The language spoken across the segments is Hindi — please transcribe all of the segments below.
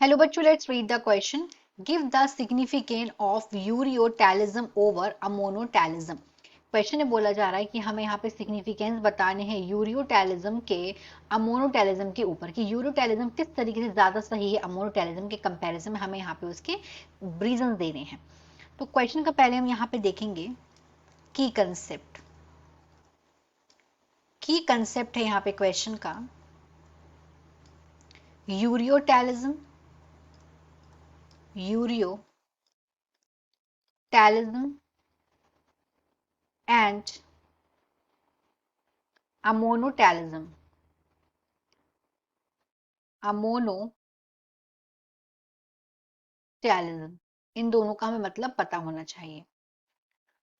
हेलो बच्चों, let's read the question. Give the significance of ureotelism over ammonotelism. Question में बोला जा रहा है कि हमें यहाँ पे सिग्निफिकेंस बताने हैं यूरियोटैलिज्म के अमोनोटैलिज्म के ऊपर, कि यूरियोटैलिज्म किस तरीके से ज्यादा सही है अमोनोटैलिज्म के कंपैरिजन में। हमें यहाँ पे उसके रीजन देने हैं। तो क्वेश्चन का पहले हम यहाँ पे देखेंगे की कंसेप्ट। की कंसेप्ट है यहाँ पे क्वेश्चन का यूरियोटैलिज्म यूरियोटैलिज्म and अमोनोटैलिज्म। अमोनोटैलिज्म, इन दोनों का हमें मतलब पता होना चाहिए।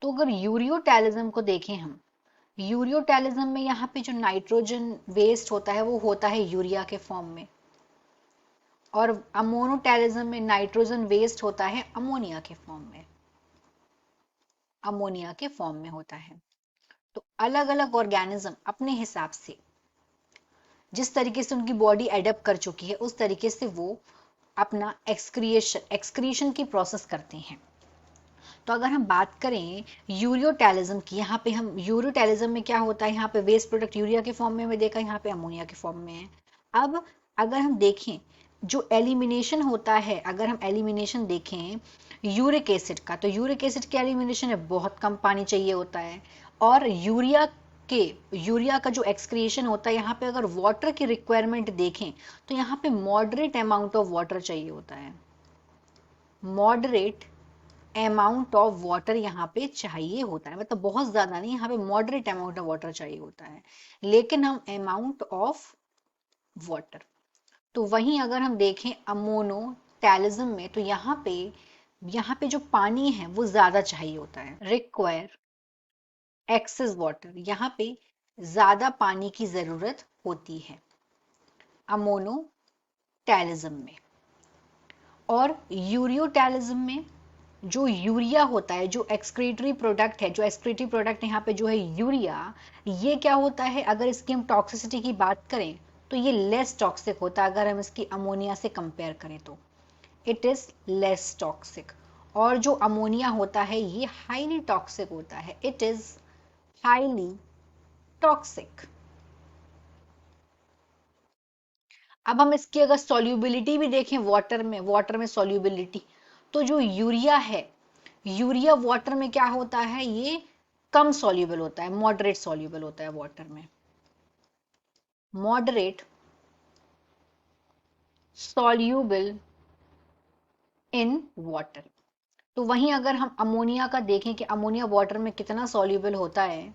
तो अगर यूरियोटैलिज्म को देखें हम, यूरियोटैलिज्म में यहाँ पे जो नाइट्रोजन वेस्ट होता है वो होता है यूरिया के फॉर्म में, और अमोनोटैलिज्म में नाइट्रोजन वेस्ट होता है अमोनिया के फॉर्म में। अमोनिया के फॉर्म में होता है। तो अलग अलग ऑर्गेनिज्म अपने हिसाब से जिस तरीके से उनकी बॉडी एडप्ट कर चुकी है उस तरीके से वो अपना एक्सक्रीशन की प्रोसेस करते हैं। तो अगर हम बात करें यूरियोटैलिज्म की, यहाँ पे हम यूरियोटैलिज्म में क्या होता है, यहाँ पे वेस्ट प्रोडक्ट यूरिया के फॉर्म में हमें देखा, यहाँ पे अमोनिया के फॉर्म में है। अब अगर हम देखें जो एलिमिनेशन होता है, अगर हम एलिमिनेशन देखें यूरिक एसिड का, तो यूरिक एसिड का एलिमिनेशन है बहुत कम पानी चाहिए होता है। और यूरिया का जो एक्सक्रिएशन होता है, यहाँ पे अगर वाटर की रिक्वायरमेंट देखें तो यहाँ पे मॉडरेट अमाउंट ऑफ वाटर चाहिए होता है। मॉडरेट अमाउंट ऑफ वाटर यहाँ पे चाहिए होता है, मतलब बहुत ज्यादा नहीं, यहाँ पे मॉडरेट अमाउंट ऑफ वाटर चाहिए होता है। लेकिन हम अमाउंट ऑफ वाटर, तो वहीं अगर हम देखें अमोनोटैलिज्म में, तो यहाँ पे जो पानी है वो ज्यादा चाहिए होता है। रिक्वायर एक्सेस वाटर, यहाँ पे ज्यादा पानी की जरूरत होती है अमोनोटैलिज्म में। और यूरियोटैलिज्म में जो यूरिया होता है, जो एक्सक्रीटरी प्रोडक्ट है, जो एक्सक्रीटरी प्रोडक्ट यहाँ पे जो है यूरिया, ये क्या होता है, अगर इसकी हम टॉक्सिसिटी की बात करें तो ये लेस टॉक्सिक होता है। अगर हम इसकी अमोनिया से कंपेयर करें तो इट इज लेस टॉक्सिक। और जो अमोनिया होता है ये हाईली टॉक्सिक होता है, इट इज हाईली टॉक्सिक। अब हम इसकी अगर सॉल्युबिलिटी भी देखें वाटर में सॉल्युबिलिटी, तो जो यूरिया है, यूरिया वाटर में क्या होता है, ये कम सॉल्युबल होता है, मॉडरेट सॉल्युबल होता है वाटर में, मॉडरेट सॉल्युबल इन वाटर। तो वहीं अगर हम अमोनिया का देखें कि अमोनिया वाटर में कितना सॉल्युबल होता है,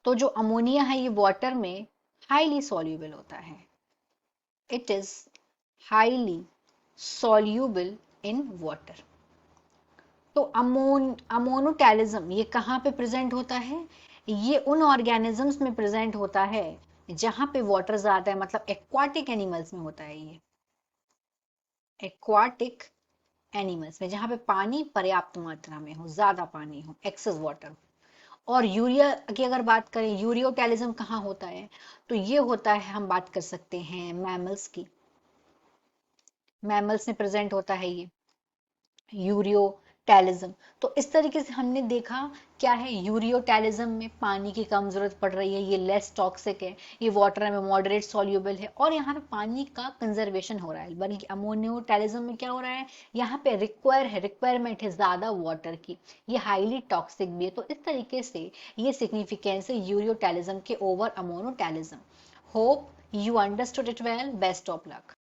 तो जो अमोनिया है ये वाटर में हाईली सॉल्युबल होता है, it is highly soluble in water. तो अमोनोटैलिज्म ये कहाँ पे प्रेजेंट होता है, ये उन ऑर्गेनिजम्स में प्रेजेंट होता है जहां पे वाटर ज्यादा है, मतलब एक्वाटिक एनिमल्स में होता है ये। एक्वाटिक एनिमल्स में जहां पे पानी पर्याप्त मात्रा में हो, ज्यादा पानी हो, एक्सेस वाटर। और यूरिया की अगर बात करें, यूरियोटैलिज्म कहाँ होता है, तो ये होता है, हम बात कर सकते हैं मैमल्स की। मैमल्स में प्रेजेंट होता है ये यूरियोटैलिज्म। तो इस तरीके से हमने देखा क्या है, यूरियोटैलिज्म में पानी की कम जरूरत पड़ रही है, ये लेस टॉक्सिक है, ये वाटर में मॉडरेट सॉल्युबल है, और यहाँ पे पानी का कंजर्वेशन हो रहा है। बल्कि अमोनियोटैलिज्म में क्या हो रहा है, यहाँ पे रिक्वायरमेंट है ज्यादा वाटर की, ये हाईली टॉक्सिक भी है। तो इस तरीके से ये सिग्निफिकेंस है यूरियोटैलिज्म के over ammonotelism. Hope you understood it well. Best of luck.